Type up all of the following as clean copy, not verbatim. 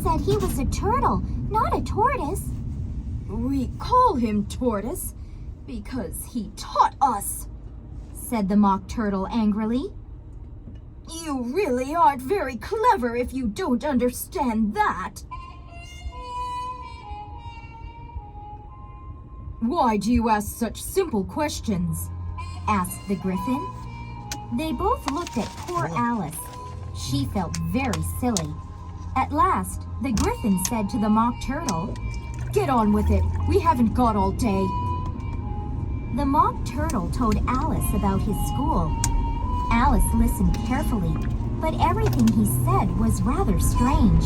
said he was a turtle, not a tortoise. We call him Tortoise because he taught us, said the Mock Turtle angrily. You really aren't very clever if you don't understand that. Why do you ask such simple questions? Asked the Griffin. They both looked at poor Alice. She felt very silly. At last, the Griffin said to the Mock Turtle, Get on with it. We haven't got all day. The Mock Turtle told Alice about his school. Alice listened carefully, but everything he said was rather strange.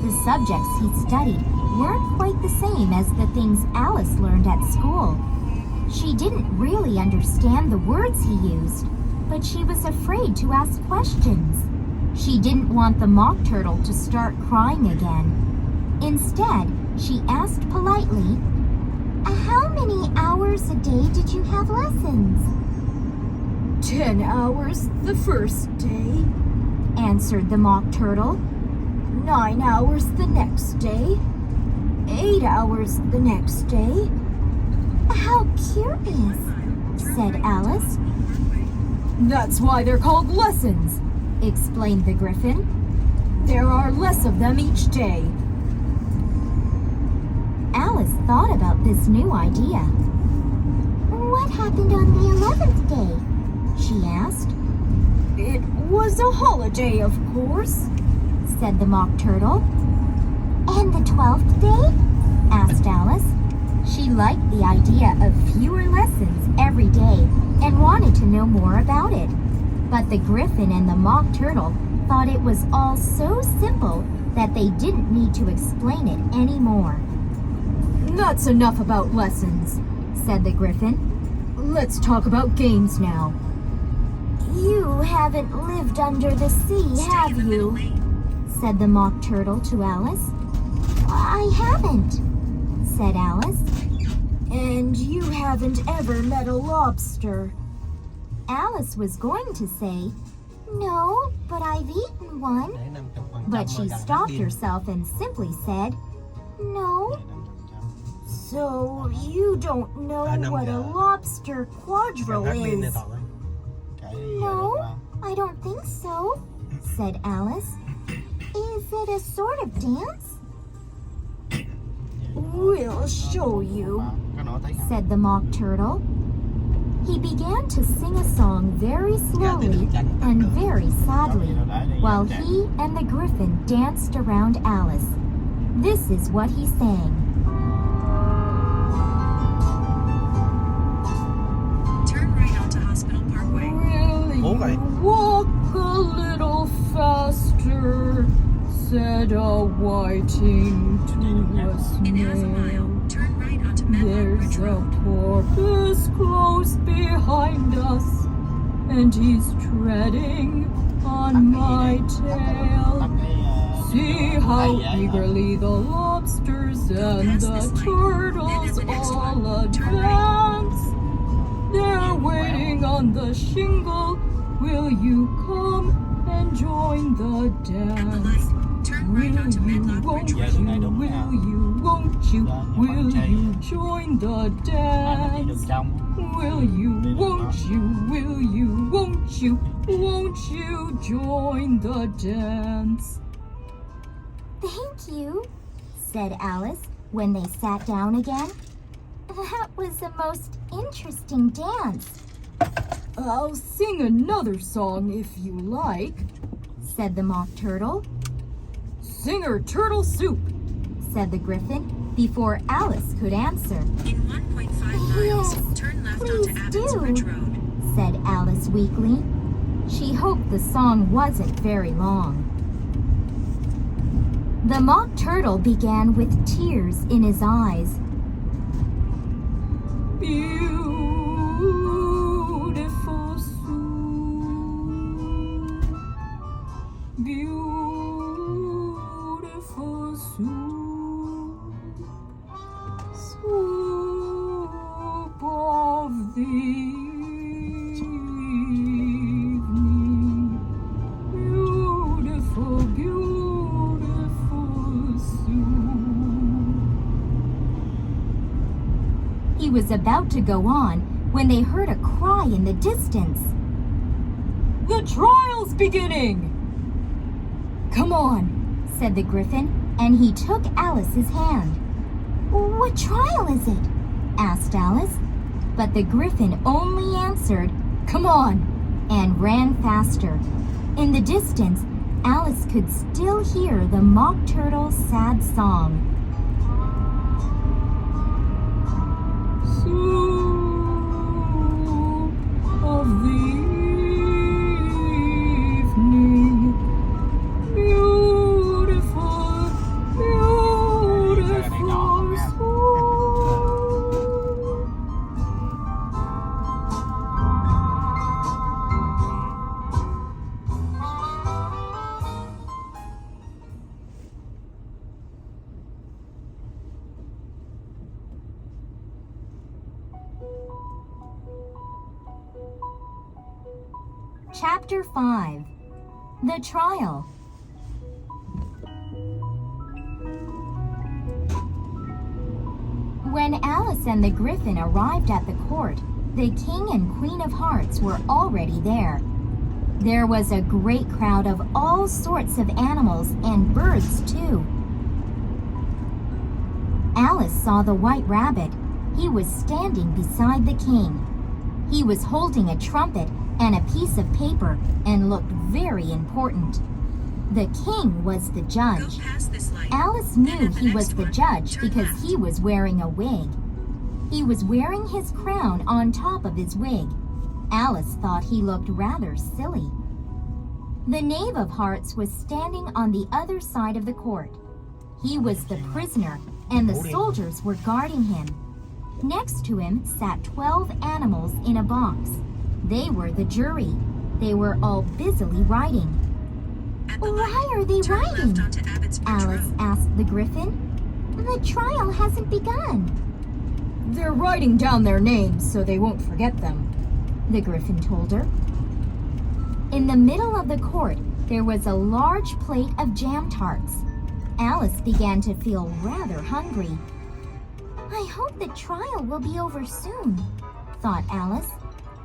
The subjects he studied weren't quite the same as the things Alice learned at school. She didn't really understand the words he used, but she was afraid to ask questions. She didn't want the Mock Turtle to start crying again. Instead, she asked politely, How many hours a day did you have lessons? 10 hours the first day, answered the Mock Turtle. 9 hours the next day, 8 hours the next day. How curious, said Alice. That's why they're called lessons, explained the Griffin. There are less of them each day. Alice thought about this new idea. What happened on the 11th day? She asked. It was a holiday, of course, said the Mock Turtle. And the 12th day? Asked Alice. She liked the idea of fewer lessons every day and wanted to know more about it. But the Griffin and the Mock Turtle thought it was all so simple that they didn't need to explain it anymore. That's enough about lessons, said the Griffin. Let's talk about games now. You haven't lived under the sea, have you? Said the Mock Turtle to Alice. I haven't, said Alice. And you haven't ever met a lobster? Alice was going to say, No, but I've eaten one. But she stopped herself and simply said, No. So you don't know what a lobster quadrille is? No, I don't think so, said Alice. Is it a sort of dance? We'll show you, said the Mock Turtle. He began to sing a song very slowly and very sadly, while he and the Griffin danced around Alice. This is what he sang. Turn right onto Hospital Parkway. Will you walk a little faster? Said a whiting to a In half a snail. mile, turn right onto Medlock There's Ridge a Road. porpoise close behind us, and he's treading on my tail. See how eagerly the lobsters and the turtles all advance. They're waiting on the shingle. Will you come and join the On the dance? left, turn right onto Medlock Ridge Road. Won't you join the dance? Will you join the dance? Thank you, said Alice when they sat down again. That was the most interesting dance, I'll sing another song if you like. said the Mock Turtle. Sing her turtle soup. Said the Griffin before Alice could answer. In 1.5 miles, Yes, turn left please onto Athens do. Ridge Road. Said Alice weakly. She hoped the song wasn't very long. The Mock Turtle began with tears in his eyes. Beautiful soup. Beautiful soup. Soup of the evening. Beautiful, beautiful was about to go on when they heard a cry in the distance. The trial's beginning! Come on, said the Griffin, and he took Alice's hand. What trial is it? Asked Alice. But the Griffin only answered, Come on, and ran faster. In the distance, Alice could still hear the Mock Turtle's sad song. Of the evening, beautiful, beautiful soul. Chapter 5. The Trial. When Alice and the Griffin arrived at the court, the King and Queen of Hearts were already there. There was a great crowd of all sorts of animals and birds too. Alice saw the White Rabbit. He was standing beside the King. He was holding a trumpet and a piece of paper and looked very important. The King was the judge. Go past this light. Alice Then knew at the he next was the one, judge turn because left. he was wearing a wig. He was wearing his crown on top of his wig. Alice thought he looked rather silly. The Knave of Hearts was standing on the other side of the court. He was the prisoner, and the soldiers were guarding him. Next to him sat 12 animals in a box. They were the jury. They were all busily writing. At the Why light, are they turn writing? left onto Abbott's Bridge Alice Road. asked the Griffin. The trial hasn't begun, They're writing down their names so they won't forget them. the Griffin told her. In the middle of the court, there was a large plate of jam tarts. Alice began to feel rather hungry. I hope the trial will be over soon, thought Alice.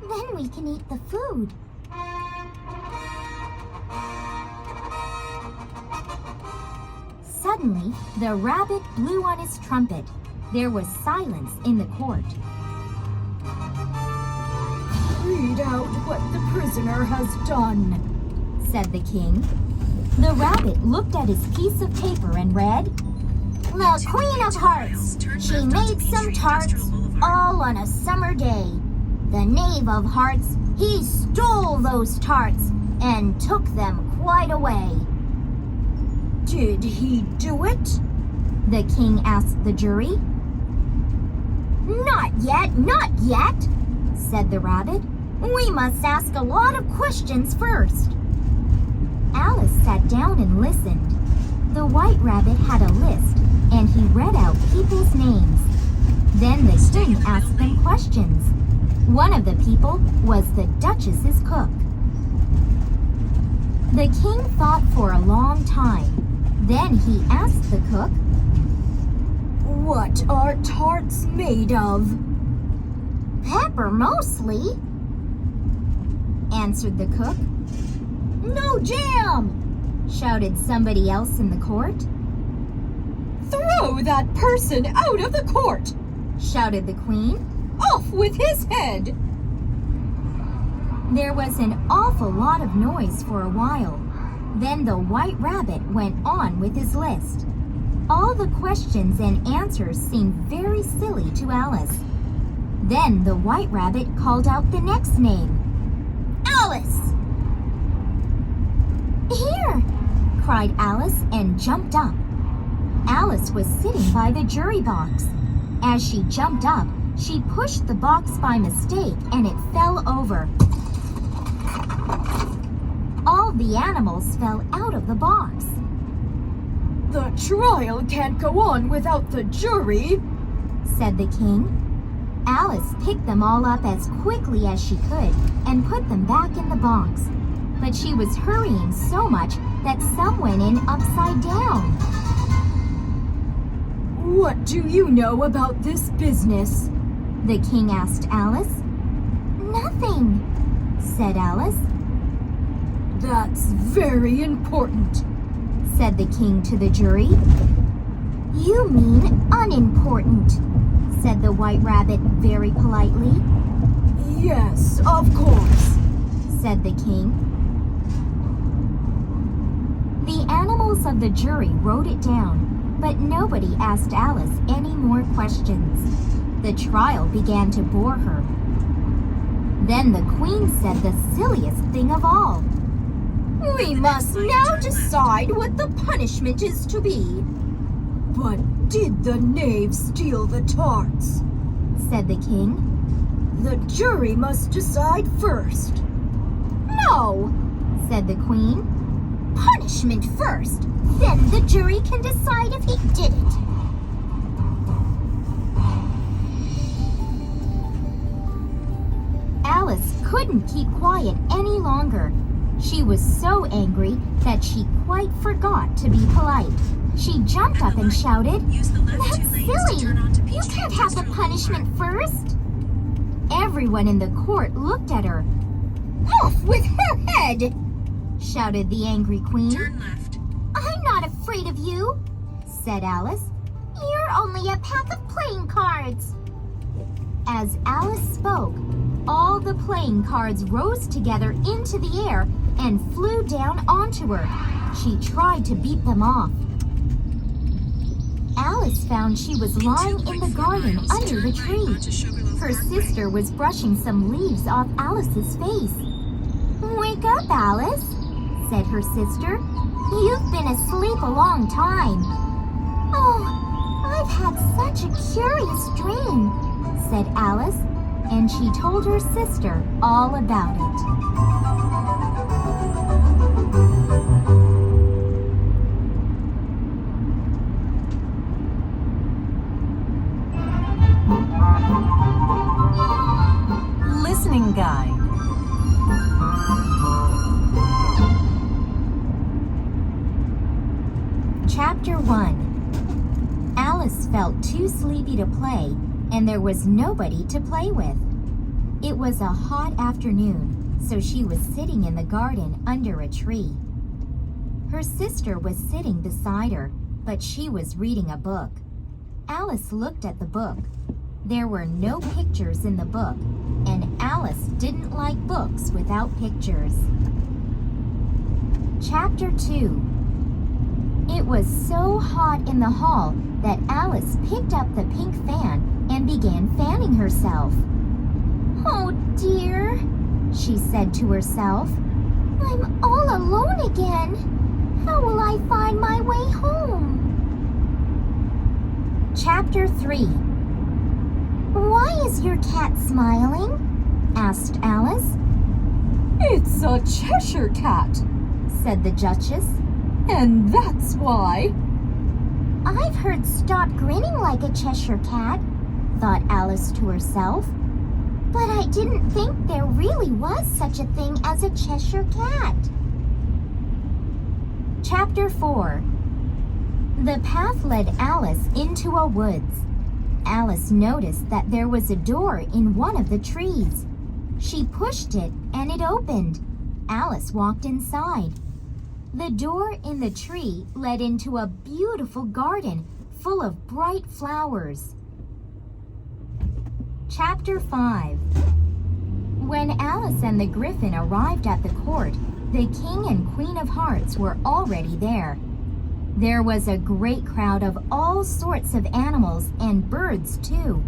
Then we can eat the food. Suddenly, the rabbit blew on his trumpet. There was silence in the court. Read out what the prisoner has done, Said the king. The rabbit looked at his piece of paper and read, The Queen of Hearts, she made some tarts all on a summer day. The Knave of Hearts, he stole those tarts and took them quite away. Did he do it? The king asked the jury. Not yet, said the rabbit. We must ask a lot of questions first. Alice sat down and listened. The White Rabbit had a list, and he read out people's names. Then the king asked them questions. One of the people was the Duchess's cook. The king thought for a long time. Then he asked the cook, What are tarts made of? Pepper mostly, answered the cook. No jam! Shouted somebody else in the court. Throw that person out of the court! Shouted the queen. Off with his head! There was an awful lot of noise for a while. Then the White Rabbit went on with his list. All the questions and answers seemed very silly to Alice. Then the White Rabbit called out the next name. Alice! Here! Cried Alice and jumped up. Alice was sitting by the jury box. As she jumped up, she pushed the box by mistake and it fell over. All the animals fell out of the box. The trial can't go on without the jury, Said the king. Alice picked them all up as quickly as she could and put them back in the box. But she was hurrying so much that some went in upside down. What do you know about this business? The king asked Alice. Nothing, said Alice. That's very important, said the king to the jury. You mean unimportant, said the White Rabbit very politely. Yes, of course, said the king. The animals of the jury wrote it down, but nobody asked Alice any more questions. The trial began to bore her. Then the queen said the silliest thing of all. We must now decide what the punishment is to be. But did the knave steal the tarts? Said the king. The jury must decide first. No, said the queen. Punishment first, then the jury can decide if he did it. Alice couldn't keep quiet any longer. She was so angry that she quite forgot to be polite. She jumped up and shouted, That's silly! You can't have the punishment first! Everyone in the court looked at her. Off with her head! Shouted the angry queen. Turn left. I'm not afraid of you, said Alice. You're only a pack of playing cards. As Alice spoke, all the playing cards rose together into the air and flew down onto her. She tried to beat them off. Alice found she was lying in the garden under the tree. Her sister was brushing some leaves off Alice's face. Wake up, Alice, said her sister. You've been asleep a long time. Oh, I've had such a curious dream, said Alice, and she told her sister all about it. Listening Guide. Chapter 1. Alice felt too sleepy to play, and there was nobody to play with. It was a hot afternoon, so she was sitting in the garden under a tree. Her sister was sitting beside her, but she was reading a book. Alice looked at the book. There were no pictures in the book, and Alice didn't like books without pictures. Chapter 2. It was so hot in the hall that Alice picked up the pink fan and began fanning herself. Oh dear, she said to herself. I'm all alone again. How will I find my way home? Chapter 3. Why is your cat smiling? Asked Alice. It's a Cheshire cat, said the Duchess. and that's why. I've heard stop grinning like a Cheshire cat, thought Alice to herself. But I didn't think there really was such a thing as a Cheshire cat. Chapter 4. The path led Alice into a woods. Alice noticed that there was a door in one of the trees. She pushed it and it opened. Alice walked inside. The door in the tree led into a beautiful garden full of bright flowers. Chapter 5. When Alice and the Griffin arrived at the court, the King and Queen of Hearts were already there. There was a great crowd of all sorts of animals and birds too.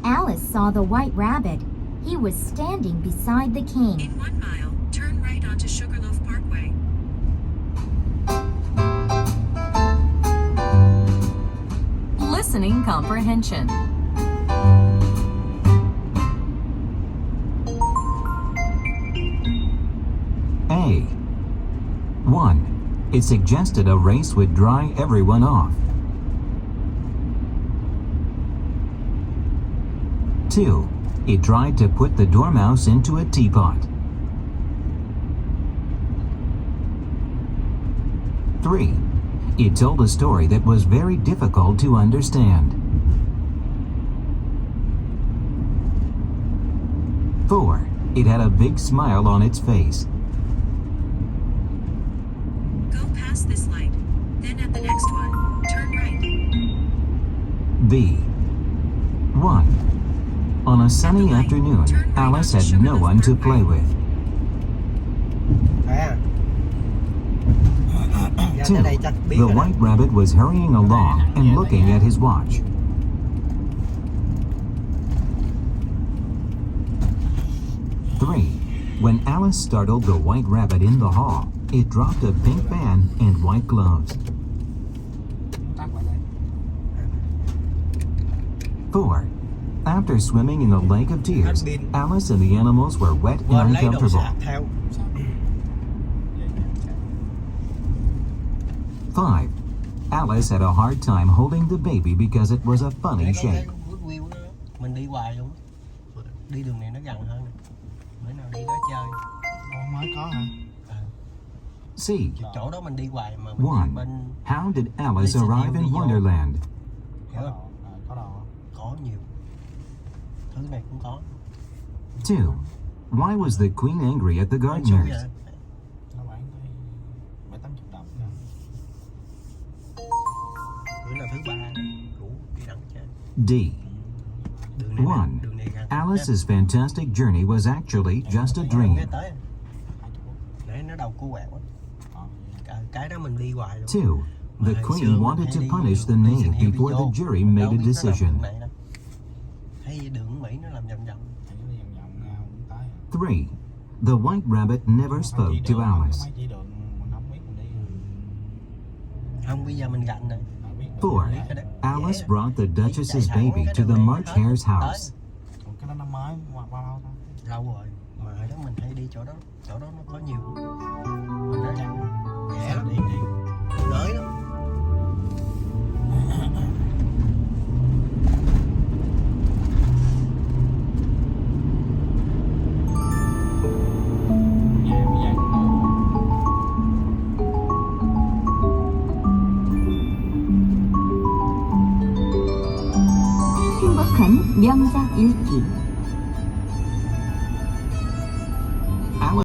Alice saw the White Rabbit. He was standing beside the King. In 1 mile, turn right onto Sugarloaf Parkway. Listening comprehension. A. 1. It suggested a race would dry everyone off. 2. It tried to put the dormouse into a teapot. 3. It told a story that was very difficult to understand. 4. It had a big smile on its face. Go past this light. Then at the next one, turn right. B. 1. On a sunny afternoon, Alice had no one to play with. À. Dạ, 2. tới đây chắc biết The rồi đó. white rabbit was hurrying along and looking at his watch. 3. When Alice startled the white rabbit in the hall, it dropped a pink fan and white gloves. 4. After swimming in the lake of tears, Alice and the animals were wet Quên and lấy đồ uncomfortable. sạc theo. 5. Alice had a hard time holding the baby because it was a funny Để có shape. cái bước view đó. Mình đi hoài luôn. Đi đường này nó gần hơn. Bữa nào đi đó chơi. Mới có hả? C. Chỗ đó mình đi hoài mà mình 1. đi bên How did Alice arrive in Wonderland? hiểu không? Có đồ. Có nhiều. Thứ này cũng có. 2. Why was the queen angry at the Bán số gardeners? vậy. Nó bán tới 70-80 đồng. Bữa nào thứ ba rủ đi đặng chơi. D. Đường này 1. đường này gần. Alice's fantastic journey was actually just a dream. Cái tới. Nãy nó đầu cô quẹo á. Cái đó mình đi hoài luôn. 2. The Mà queen xưa wanted hay to đi punish the đi knave xin heo đi before vô. the jury made Đâu a biết nó làm decision. đường này đâu. Hay đường Mỹ nó làm vòng vòng. Thấy nó vòng vòng cũng tới. 3. The white rabbit never spoke to Alice. Mấy chỉ đường mình không biết mình đi. Không, bây giờ mình gạnh rồi. 4. Alice brought the Duchess's baby to the March Hare's house. Còn cái đó nó mới qua bao lâu ta? Lâu rồi mà ở đó mình hay đi chỗ đó nó có nhiều mình nói rằng rẻ lắm Đi đi. đới lắm. Nhà bây giờ cũng ngủ. 행복한 명작 읽기